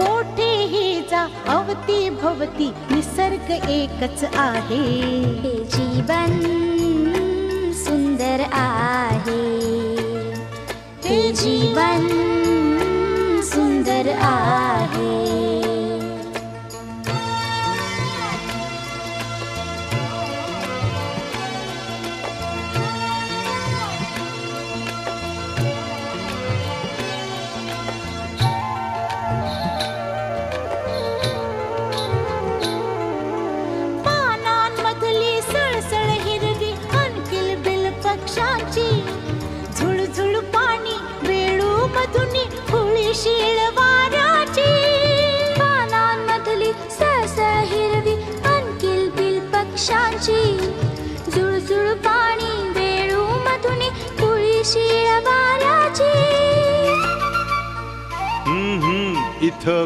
कोठेही जा अवती भवती निसर्ग एकच आहे. हे जीवन सुंदर आहे. हे जीवन सुंदर आहे. पानांमधली सळसळ हिरवी अनकिल बिल पक्षांची झुळझुळ पाणी वेळू मधुनी फुळी शीळ